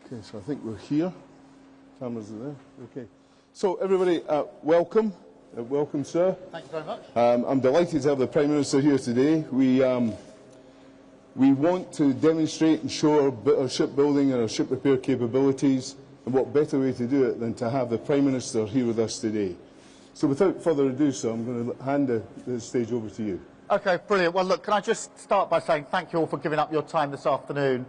Okay, so I think we're here. Cameras are there. Okay. So everybody, welcome. Welcome, sir. Thank you very much. I'm delighted to have the Prime Minister here today. We want to demonstrate and show our shipbuilding and our ship repair capabilities, and what better way to do it than to have the Prime Minister here with us today. So without further ado, sir, I'm going to hand the stage over to you. Okay, brilliant. Well, look, can I just start by saying thank you all for giving up your time this afternoon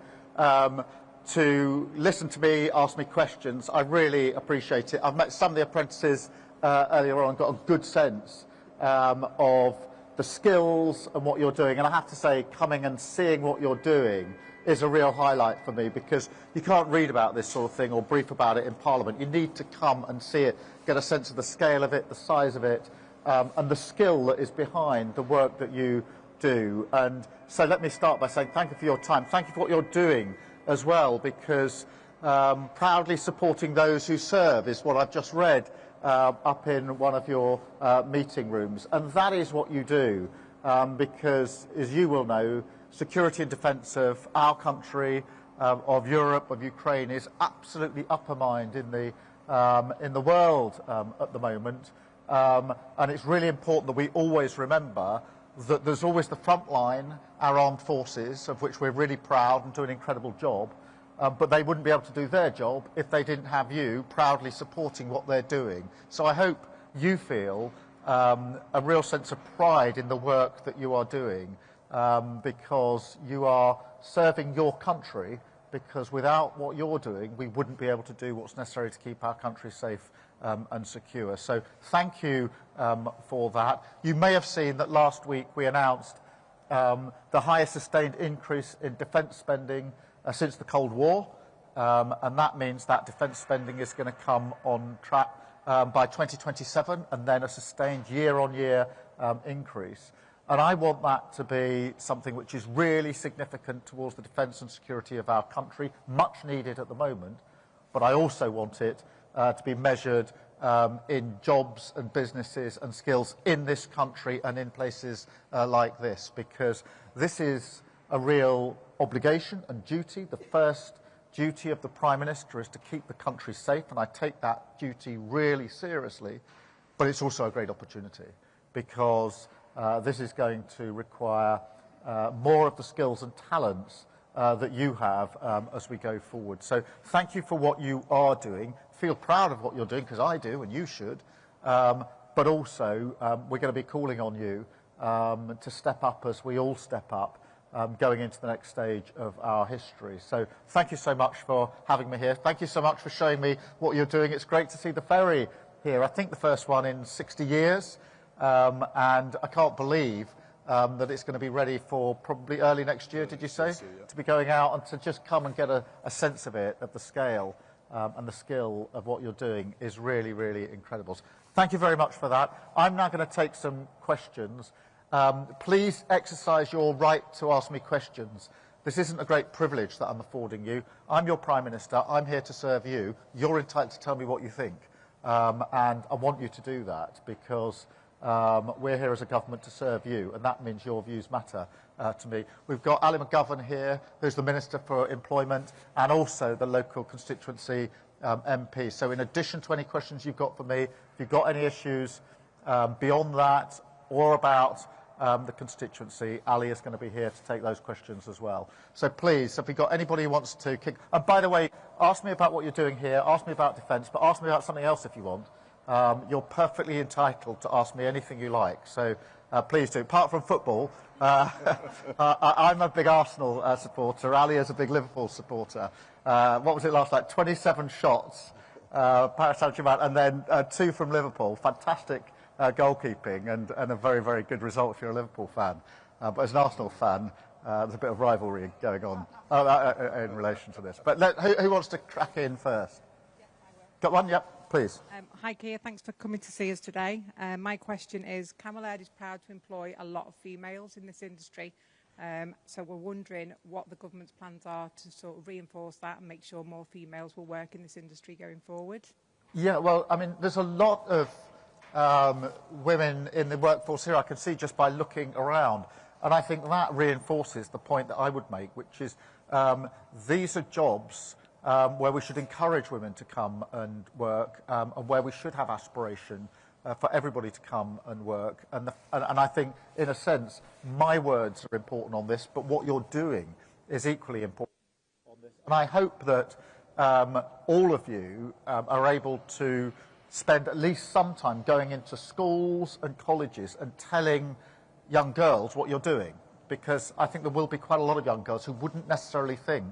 to listen to me, ask me questions. I really appreciate it. I've met some of the apprentices earlier on and got a good sense of the skills and what you're doing. And I have to say, coming and seeing what you're doing is a real highlight for me, because you can't read about this sort of thing or brief about it in Parliament. You need to come and see it, get a sense of the scale of it, the size of it, and the skill that is behind the work that you do. And so let me start by saying thank you for your time. Thank you for what you're doing as well, because proudly supporting those who serve is what I've just read up in one of your meeting rooms. And that is what you do, because, as you will know, security and defence of our country, of Europe, of Ukraine, is absolutely upper mind in the world at the moment. And it's really important that we always remember that there's always the front line, our armed forces, of which we're really proud and do an incredible job, but they wouldn't be able to do their job if they didn't have you proudly supporting what they're doing. So I hope you feel a real sense of pride in the work that you are doing, because you are serving your country, because without what you're doing, we wouldn't be able to do what's necessary to keep our country safe and secure. So thank you for that. You may have seen that last week we announced the highest sustained increase in defence spending since the Cold War, and that means that defence spending is going to come on track by 2027, and then a sustained year-on-year increase. And I want that to be something which is really significant towards the defence and security of our country, much needed at the moment, but I also want it to be measured in jobs and businesses and skills in this country and in places like this, because this is a real obligation and duty. The first duty of the Prime Minister is to keep the country safe, and I take that duty really seriously, but it's also a great opportunity, because this is going to require more of the skills and talents that you have as we go forward. So thank you for what you are doing. Feel proud of what you're doing, because I do, and you should. But also, we're going to be calling on you to step up as we all step up, going into the next stage of our history. So thank you so much for having me here. Thank you so much for showing me what you're doing. It's great to see the ferry here. I think the first one in 60 years. And I can't believe that it's going to be ready for probably early next year, did you say? Yeah. To be going out and to just come and get a sense of it, of the scale and the skill of what you're doing is really, really incredible. Thank you very much for that. I'm now going to take some questions. Please exercise your right to ask me questions. This isn't a great privilege that I'm affording you. I'm your Prime Minister. I'm here to serve you. You're entitled to tell me what you think. And I want you to do that, because we're here as a government to serve you, and that means your views matter to me. We've got Ali McGovern here, who's the Minister for Employment and also the local constituency MP. So in addition to any questions you've got for me, if you've got any issues beyond that or about the constituency, Ali is going to be here to take those questions as well. So please, if you've got anybody who wants to kick... And by the way, ask me about what you're doing here, ask me about defence, but ask me about something else if you want. You're perfectly entitled to ask me anything you like, so please do. Apart from football, I'm a big Arsenal supporter. Ali is a big Liverpool supporter. What was it last night? 27 shots, Paris Saint-Germain, and then 2 from Liverpool. Fantastic goalkeeping and a very, very good result if you're a Liverpool fan. But as an Arsenal fan, there's a bit of rivalry going on in relation to this. But who wants to crack in first? Yeah, I will. Got one? Yep. Please. Hi, Keir. Thanks for coming to see us today. My question is, Camel Air is proud to employ a lot of females in this industry. So we're wondering what the government's plans are to sort of reinforce that and make sure more females will work in this industry going forward. Yeah, well, I mean, there's a lot of women in the workforce here, I can see just by looking around. And I think that reinforces the point that I would make, which is these are jobs where we should encourage women to come and work, and where we should have aspiration for everybody to come and work. And I think, in a sense, my words are important on this, but what you're doing is equally important on this. And I hope that all of you are able to spend at least some time going into schools and colleges and telling young girls what you're doing, because I think there will be quite a lot of young girls who wouldn't necessarily think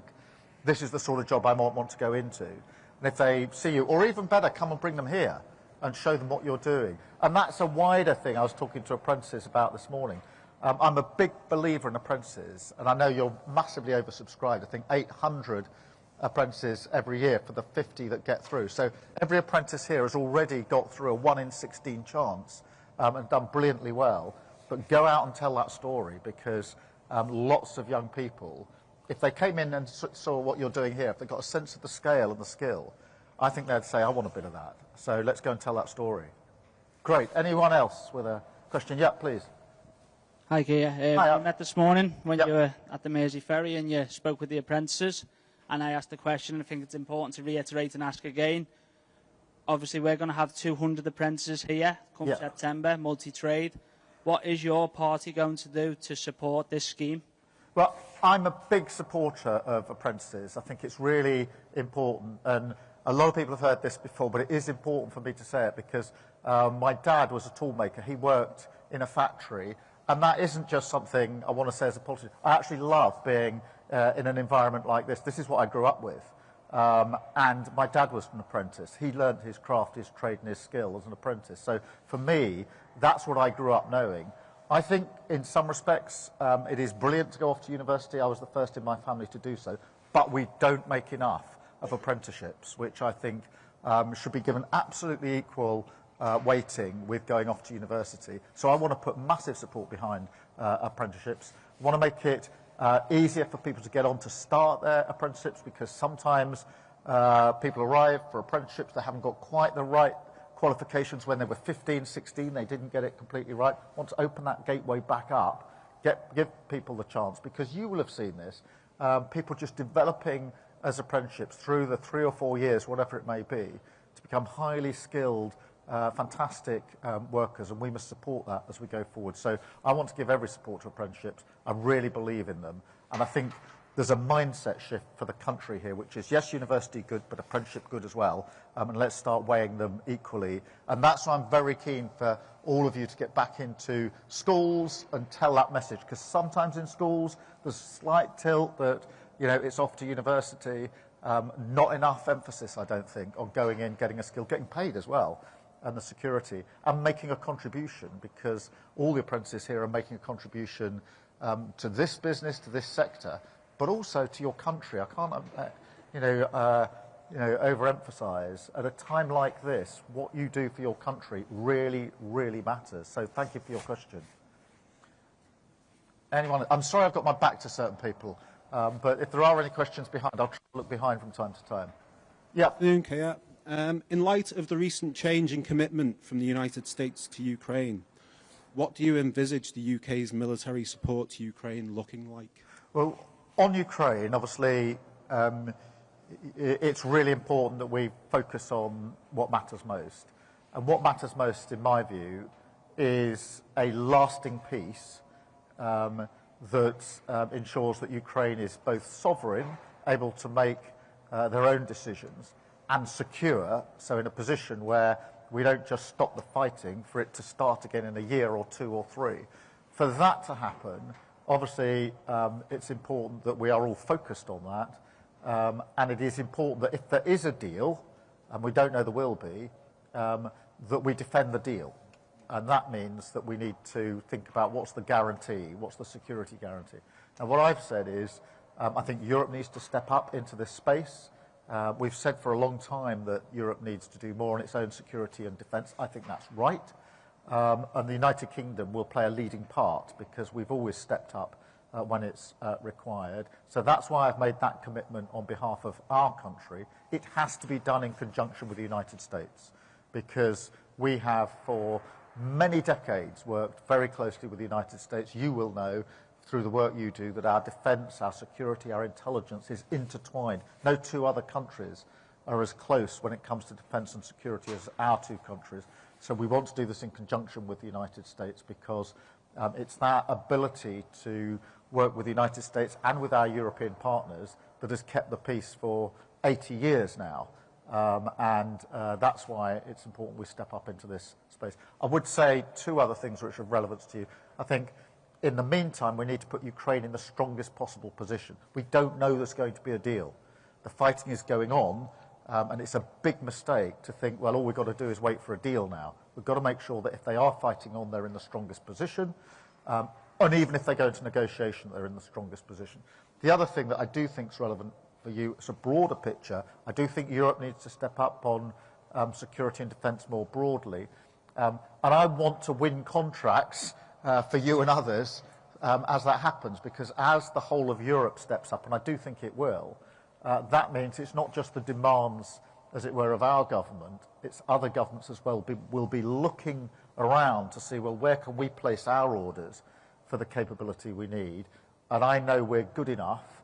this is the sort of job I might want to go into. And if they see you, or even better, come and bring them here and show them what you're doing. And that's a wider thing I was talking to apprentices about this morning. I'm a big believer in apprentices, and I know you're massively oversubscribed. I think 800 apprentices every year for the 50 that get through. So every apprentice here has already got through a 1 in 16 chance and done brilliantly well. But go out and tell that story, because lots of young people, if they came in and saw what you're doing here, if they got a sense of the scale and the skill, I think they'd say, I want a bit of that. So let's go and tell that story. Great. Anyone else with a question? Yeah, please. Hi, Keir. Hi, we met this morning when Yep. you were at the Mersey Ferry and you spoke with the apprentices, and I asked the question, and I think it's important to reiterate and ask again. Obviously, we're going to have 200 apprentices here come Yep. September, multi-trade. What is your party going to do to support this scheme? Well, I'm a big supporter of apprentices. I think it's really important, and a lot of people have heard this before, but it is important for me to say it, because my dad was a toolmaker. He worked in a factory, and that isn't just something I want to say as a politician. I actually love being in an environment like this. This is what I grew up with. And my dad was an apprentice. He learned his craft, his trade and his skill as an apprentice. So for me, that's what I grew up knowing. I think in some respects it is brilliant to go off to university. I was the first in my family to do so. But we don't make enough of apprenticeships, which I think should be given absolutely equal weighting with going off to university. So I want to put massive support behind apprenticeships. I want to make it easier for people to get on to start their apprenticeships, because sometimes people arrive for apprenticeships, they haven't got quite the right qualifications when they were 15, 16, they didn't get it completely right. I want to open that gateway back up, give people the chance, because you will have seen this, people just developing as apprenticeships through the 3 or 4 years, whatever it may be, to become highly skilled, fantastic workers, and we must support that as we go forward. So I want to give every support to apprenticeships. I really believe in them, and I think there's a mindset shift for the country here, which is, yes, university good, but apprenticeship good as well, and let's start weighing them equally. And that's why I'm very keen for all of you to get back into schools and tell that message, because sometimes in schools there's a slight tilt that, you know, it's off to university, not enough emphasis, I don't think, on going in, getting a skill, getting paid as well, and the security, and making a contribution, because all the apprentices here are making a contribution to this business, to this sector, but also to your country. I can't, overemphasise, at a time like this, what you do for your country really, really matters. So thank you for your question. Anyone? I'm sorry I've got my back to certain people, but if there are any questions behind, I'll try to look behind from time to time. Yeah. Okay. In light of the recent change in commitment from the United States to Ukraine, what do you envisage the UK's military support to Ukraine looking like? Well, on Ukraine, obviously, it's really important that we focus on what matters most. And what matters most, in my view, is a lasting peace that ensures that Ukraine is both sovereign, able to make their own decisions, and secure, so in a position where we don't just stop the fighting for it to start again in a year or 2 or 3. For that to happen, obviously, it's important that we are all focused on that, and it is important that if there is a deal, and we don't know there will be, that we defend the deal. And that means that we need to think about what's the guarantee, what's the security guarantee. And what I've said is, I think Europe needs to step up into this space. We've said for a long time that Europe needs to do more on its own security and defence. I think that's right. And the United Kingdom will play a leading part, because we've always stepped up when it's required. So that's why I've made that commitment on behalf of our country. It has to be done in conjunction with the United States, because we have for many decades worked very closely with the United States. You will know through the work you do, that our defence, our security, our intelligence is intertwined. No two other countries are as close when it comes to defence and security as our two countries. So we want to do this in conjunction with the United States, because it's that ability to work with the United States and with our European partners that has kept the peace for 80 years now. That's why it's important we step up into this space. I would say two other things which are of relevance to you. I think in the meantime, we need to put Ukraine in the strongest possible position. We don't know there's going to be a deal. The fighting is going on, and it's a big mistake to think, well, all we've got to do is wait for a deal now. We've got to make sure that if they are fighting on, they're in the strongest position, and even if they go into negotiation, they're in the strongest position. The other thing that I do think is relevant for you, it's a broader picture. I do think Europe needs to step up on security and defence more broadly. And I want to win contracts for you and others as that happens, because as the whole of Europe steps up, and I do think it will, that means it's not just the demands, as it were, of our government, it's other governments as well will be looking around to see, well, where can we place our orders for the capability we need? And I know we're good enough,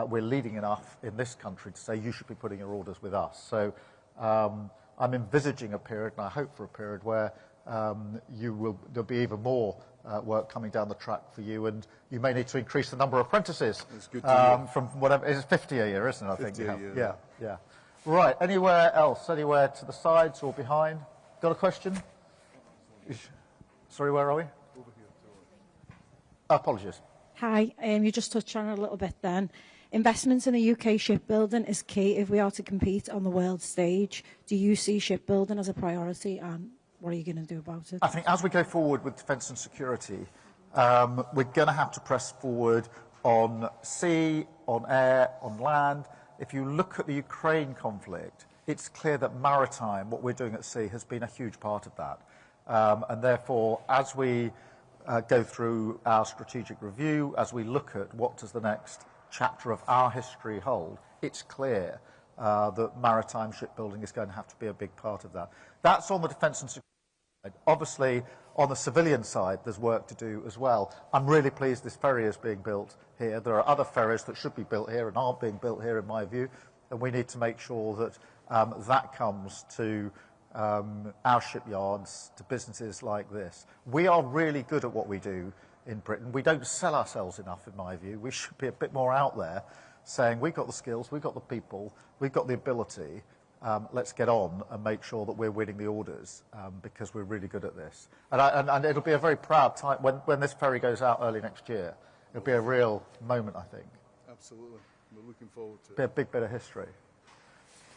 we're leading enough in this country to say you should be putting your orders with us. So I'm envisaging a period, and I hope for a period, where there'll be even more work coming down the track for you, and you may need to increase the number of apprentices from whatever, it's 50 a year, isn't it? I think 50 a year, yeah. Right, anywhere else? Anywhere to the sides or behind? Got a question? Sorry, where are we? Over here. Apologies. Hi, you just touched on it a little bit then. Investments in the UK shipbuilding is key if we are to compete on the world stage. Do you see shipbuilding as a priority, and what are you going to do about it? I think as we go forward with defence and security, we're going to have to press forward on sea, on air, on land. If you look at the Ukraine conflict, it's clear that maritime, what we're doing at sea, has been a huge part of that. And therefore, as we go through our strategic review, as we look at what does the next chapter of our history hold, it's clear that maritime shipbuilding is going to have to be a big part of that. That's on the defence and security side. Obviously, on the civilian side, there's work to do as well. I'm really pleased this ferry is being built here. There are other ferries that should be built here and aren't being built here, in my view, and we need to make sure that that comes to our shipyards, to businesses like this. We are really good at what we do in Britain. We don't sell ourselves enough, in my view. We should be a bit more out there saying we've got the skills, we've got the people, we've got the ability, let's get on and make sure that we're winning the orders, because we're really good at this. And it'll be a very proud time when this ferry goes out early next year. It'll be a real moment, I think. Absolutely. We're looking forward to it. Be a big bit of history.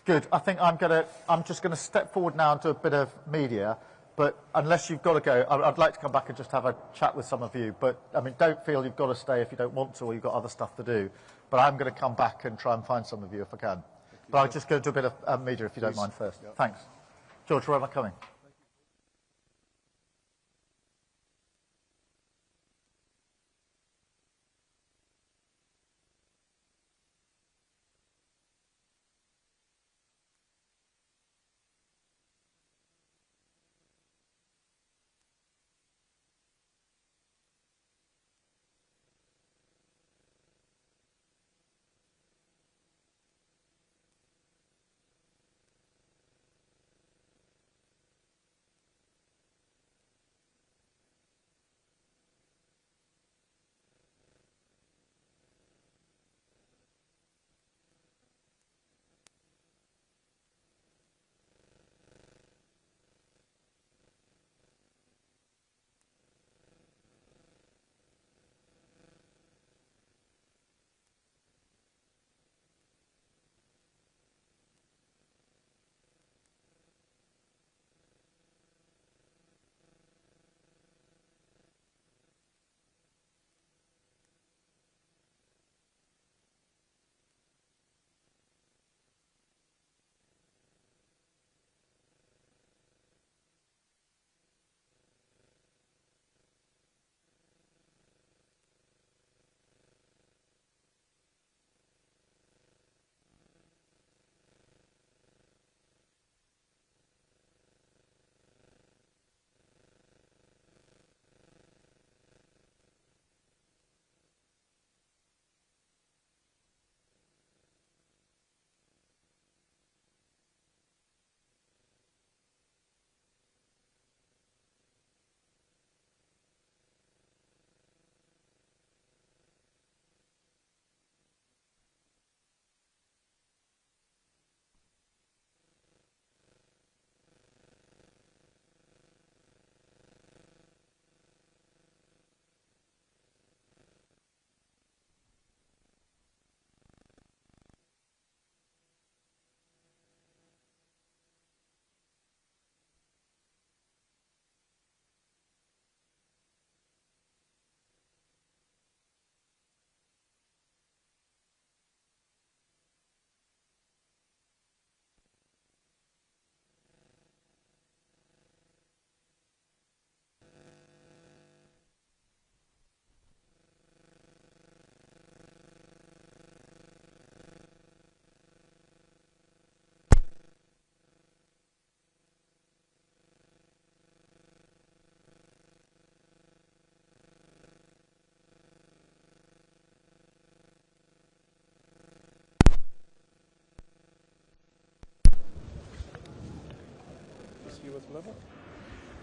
Good. I think I'm just going to step forward now and do a bit of media. But unless you've got to go, I'd like to come back and just have a chat with some of you. But, I mean, don't feel you've got to stay if you don't want to, or you've got other stuff to do. But I'm going to come back and try and find some of you if I can. But I'll just go do a bit of media if you don't mind first. Yep. Thanks. George, where am I coming? you at the level.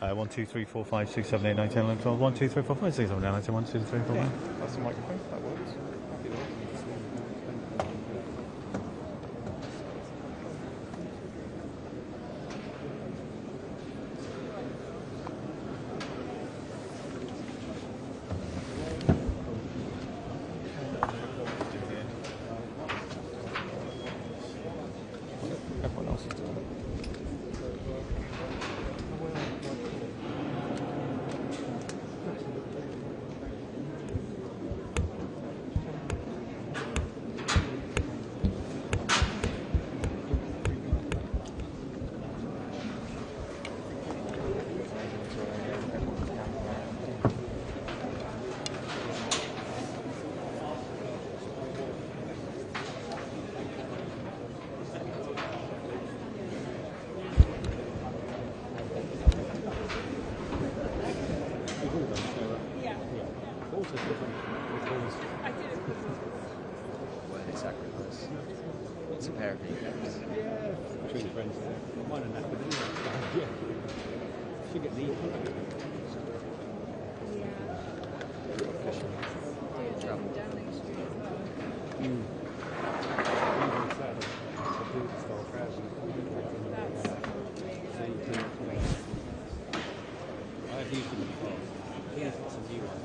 1, 2, 3, 4, 5, 6, 7, 8, 9, 10, 11, 12. 1, 2, 3, 4, 5, 6, 7, 8, 9, 10, 1, 2, 3, 4, 5. Yeah, that's the microphone. That works. Happy with it. Everyone else is doing it. Sacrifice. It's a pair of kneecaps. Yeah, between friends there. Mine and that, but anyway, yeah. Should get the I've used them before. Here's some new ones.